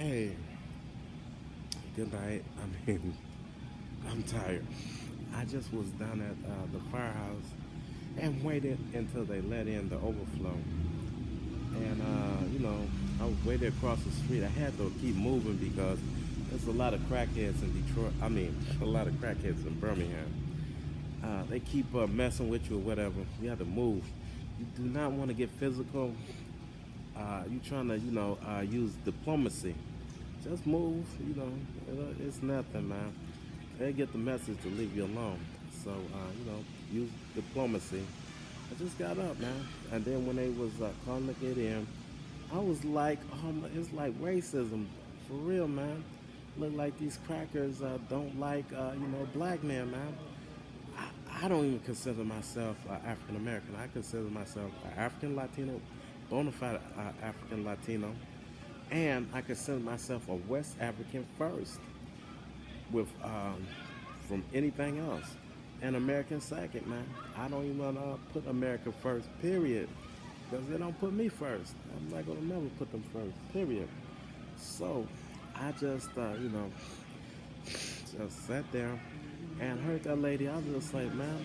Hey, good night. I mean, I'm tired. I just was down at the firehouse and waited until they let in the overflow. And, I waited across the street. I had to keep moving because there's a lot of crackheads in Detroit. I mean, a lot of crackheads in Birmingham. They keep messing with you or whatever. You have to move. You do not want to get physical. You trying to, use diplomacy. Just move, it's nothing, man. They get the message to leave you alone. So, use diplomacy. I just got up, man. And then when they was calling to get in, I was like, it's like racism. For real, man. Look like these crackers don't like, black men, man. I don't even consider myself African American. I consider myself African Latino, bona fide African Latino. And I consider myself a West African first, with from anything else, and American second, man. I don't even want to put America first, period, because they don't put me first. I'm not gonna never put them first, period. So I just, just sat there and heard that lady. I was just like, man,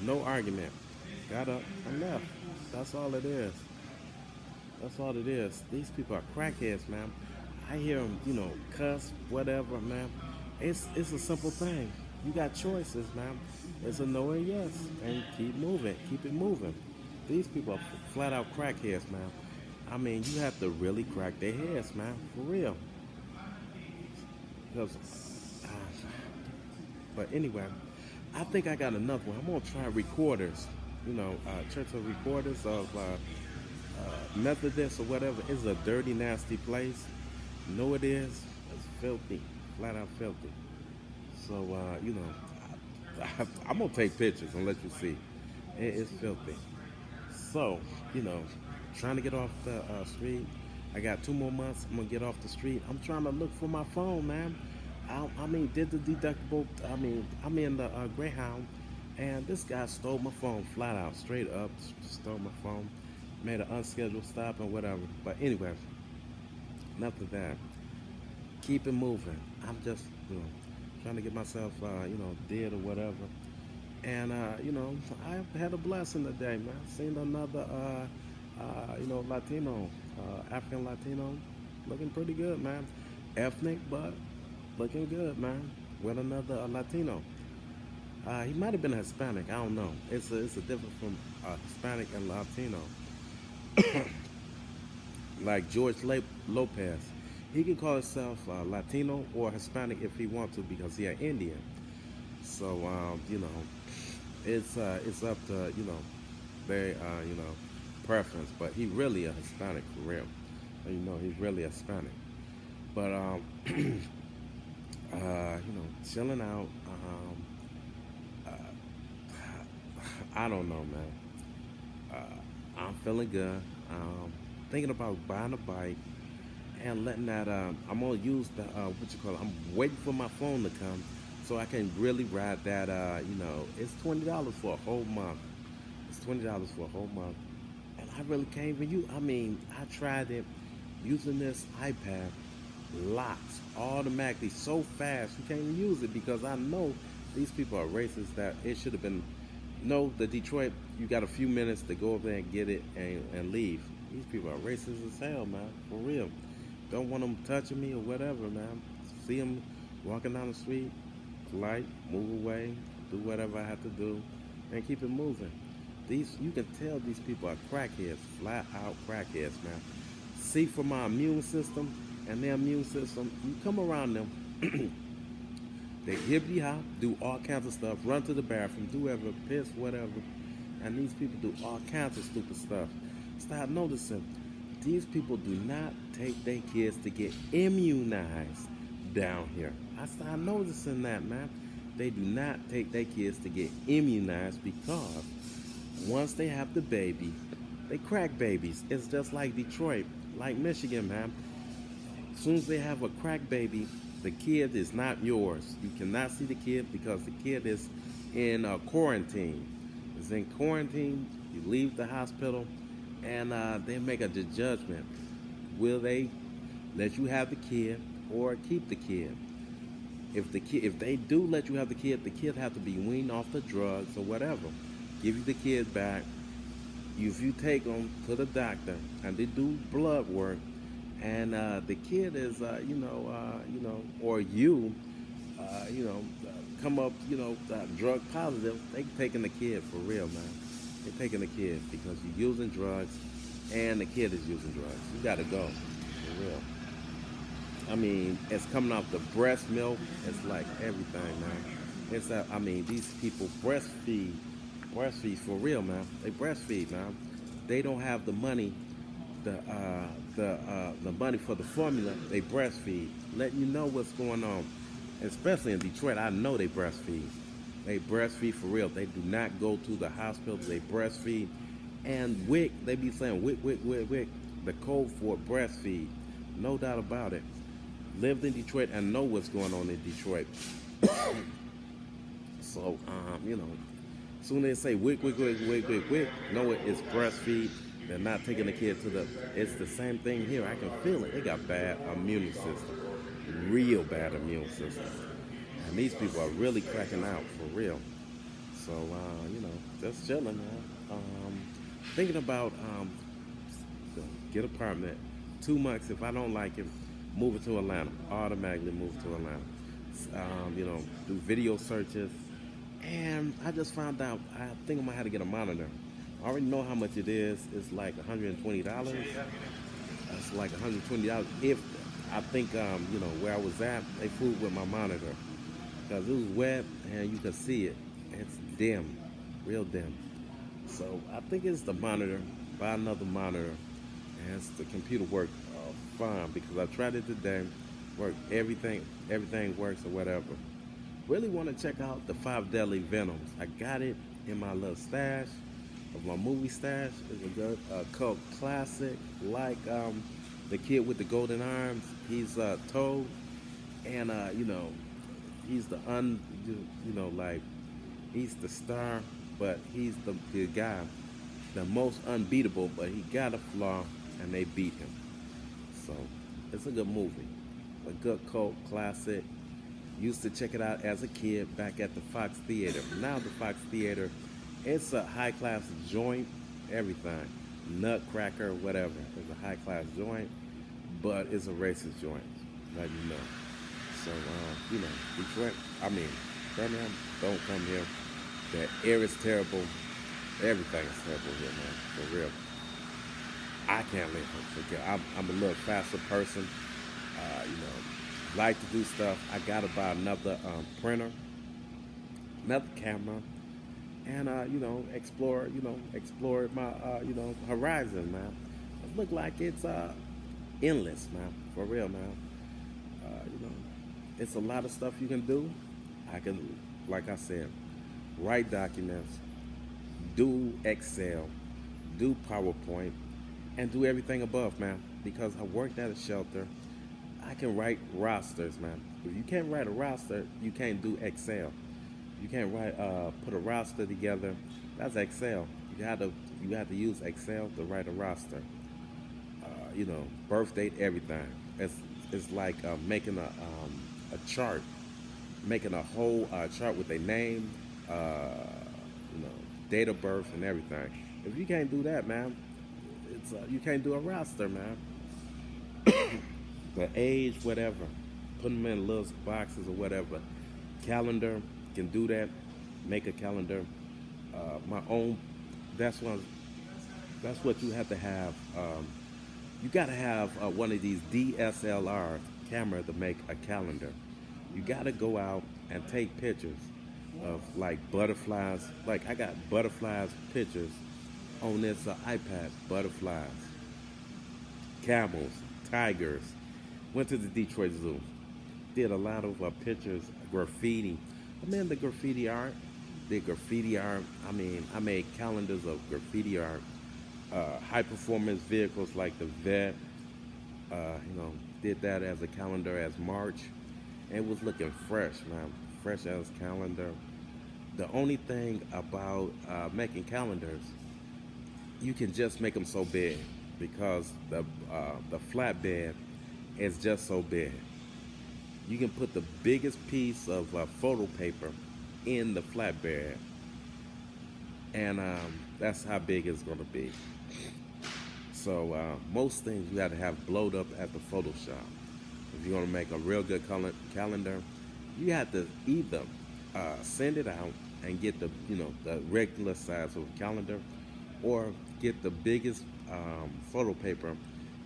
no argument. Got up and left. That's all it is. That's all it is. These people are crackheads, man. I hear them, cuss, whatever, man. It's a simple thing. You got choices, man. It's a no and yes, and keep moving, keep it moving. These people are flat out crackheads, man. I mean, you have to really crack their heads, man, for real. Because, uh, but anyway, I think I got another one. I'm gonna try recorders. Church of recorders of Methodist or whatever. It's a dirty, nasty place. No, it is. It's filthy, flat out filthy. So, I'm gonna take pictures and let you see. It is filthy. So, trying to get off the street. I got 2 more months. I'm gonna get off the street. I'm trying to look for my phone, man. I mean, did the deductible. I'm in the Greyhound, and this guy stole my phone flat out, straight up, stole my phone. Made an unscheduled stop and whatever. But anyway, nothing bad. Keep it moving. I'm just, trying to get myself, dead or whatever. And, I had a blessing today, man. Seen another, Latino, African Latino, looking pretty good, man. Ethnic, but looking good, man. With another Latino. He might have been Hispanic. I don't know. It's a difference from Hispanic and Latino. Like Lopez. He can call himself Latino or Hispanic if he wants to because he an Indian. So it's up to their preference. But he really a Hispanic for real. He's really a Hispanic. But chilling out. I don't know, man. I'm feeling good. Thinking about buying a bike and letting that. I'm gonna use the what you call it. I'm waiting for my phone to come so I can really ride that. It's $20 for a whole month. It's $20 for a whole month, and I really can't even use. I mean, I tried it using this iPad. Locks automatically so fast you can't even use it because I know these people are racist that it should have been. No, the Detroit, you got a few minutes to go over there and get it and leave. These people are racist as hell, man. For real. Don't want them touching me or whatever, man. See them walking down the street, polite, move away, do whatever I have to do, and keep it moving. You can tell these people are crackheads, flat out crackheads, man. See, for my immune system and their immune system, you come around them. They hippity hop, do all kinds of stuff, run to the bathroom, do whatever, piss, whatever. And these people do all kinds of stupid stuff. Start noticing, these people do not take their kids to get immunized down here. I start noticing that, man. They do not take their kids to get immunized because once they have the baby, they crack babies. It's just like Detroit, like Michigan, man. As soon as they have a crack baby, the kid is not yours. You cannot see the kid because the kid is in quarantine. It's in quarantine. You leave the hospital, and they make a judgment. Will they let you have the kid or keep the kid. If they do let you have the kid have to be weaned off the drugs or whatever. Give you the kid back. If you take them to the doctor and they do blood work, and the kid is, or you, come up, drug positive, they taking the kid for real, man. They taking the kid because you're using drugs, and the kid is using drugs. You gotta go, for real. I mean, it's coming off the breast milk. It's like everything, man. These people breastfeed for real, man. They breastfeed, man. They don't have the money, the money for the formula. They breastfeed, letting you know what's going on. Especially in Detroit, I know they breastfeed. They breastfeed for real. They do not go to the hospital. They breastfeed. And WIC, they be saying WIC, WIC, WIC, WIC. The code for breastfeed. No doubt about it. Lived in Detroit and know what's going on in Detroit. So, soon they say WIC, WIC, WIC, WIC, WIC, WIC. No, it's breastfeed. They're not taking the kid to the. It's the same thing here. I can feel it. They got bad immune system, real bad immune system, and these people are really cracking out for real. So, just chilling, man. Thinking about get apartment. 2 months. If I don't like it, move it to Atlanta. Automatically move to Atlanta. Do video searches. And I just found out, I think I might have to get a monitor. I already know how much it is. It's like $120. It's like $120. If I think, where I was at, they fooled with my monitor. Because it was wet and you could see it. It's dim, real dim. So I think it's the monitor. Buy another monitor. And it's the computer worked fine because I tried it today. Worked everything works or whatever. Really want to check out the 5 Deadly Venoms. I got it in my little stash of my movie stash. It's a good cult classic, like the kid with the golden arms. He's Toad, and he's the he's the star, but he's the guy, the most unbeatable. But he got a flaw, and they beat him. So it's a good movie, a good cult classic. Used to check it out as a kid back at the Fox Theater. Now the Fox Theater, it's a high-class joint, everything. Nutcracker, whatever. It's a high-class joint, but it's a racist joint, let you know. So, Detroit, Birmingham, don't come here. The air is terrible. Everything is terrible here, man, for real. I can't live here. I'm a little faster person, like to do stuff. I gotta buy another printer, another camera, and explore my horizon, man. It look like it's endless, man. For real, man. It's a lot of stuff you can do. I can, like I said, write documents, do Excel, do PowerPoint, and do everything above, man. Because I worked at a shelter. I can write rosters, man. If you can't write a roster, you can't do Excel. You can't put a roster together. That's Excel. You have to use Excel to write a roster. Birth date, everything. It's like making a chart, making a whole chart with a name, date of birth and everything. If you can't do that, man, you can't do a roster, man. The age, whatever, put them in little boxes or whatever. Calendar, can do that. Make a calendar. My own. That's what you have to have. You got to have one of these DSLR camera to make a calendar. You got to go out and take pictures of like butterflies. Like I got butterflies pictures on this iPad. Butterflies, camels, tigers. Went to the Detroit Zoo. Did a lot of pictures, graffiti. The graffiti art. I made calendars of graffiti art. High performance vehicles like the Vet. Did that as a calendar as March. And it was looking fresh, man. Fresh as calendar. The only thing about making calendars, you can just make them so big because the flatbed It's just so big. You can put the biggest piece of photo paper in the flatbed, and that's how big it's going to be. So most things you got to have blowed up at the Photoshop. If you're going to make a real good calendar, you have to either send it out and get the regular size of a calendar, or get the biggest photo paper.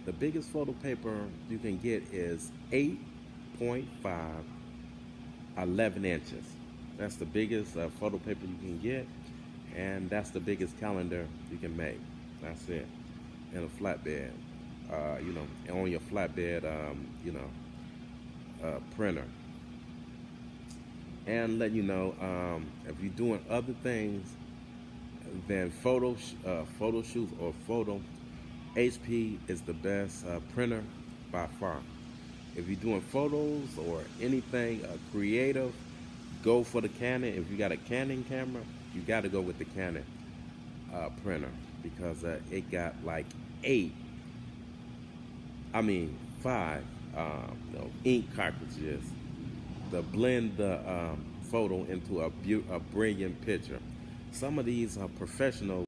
The biggest photo paper you can get is 8.5 11 inches. That's the biggest photo paper you can get, and that's the biggest calendar you can make. That's it. In a flatbed, on your flatbed, printer. And let you know, if you're doing other things than photo shoots or photo, HP is the best printer by far. If you're doing photos or anything creative, go for the Canon. If you got a Canon camera, you got to go with the Canon printer, because it got like five ink cartridges to blend the photo into a brilliant picture. Some of these are professional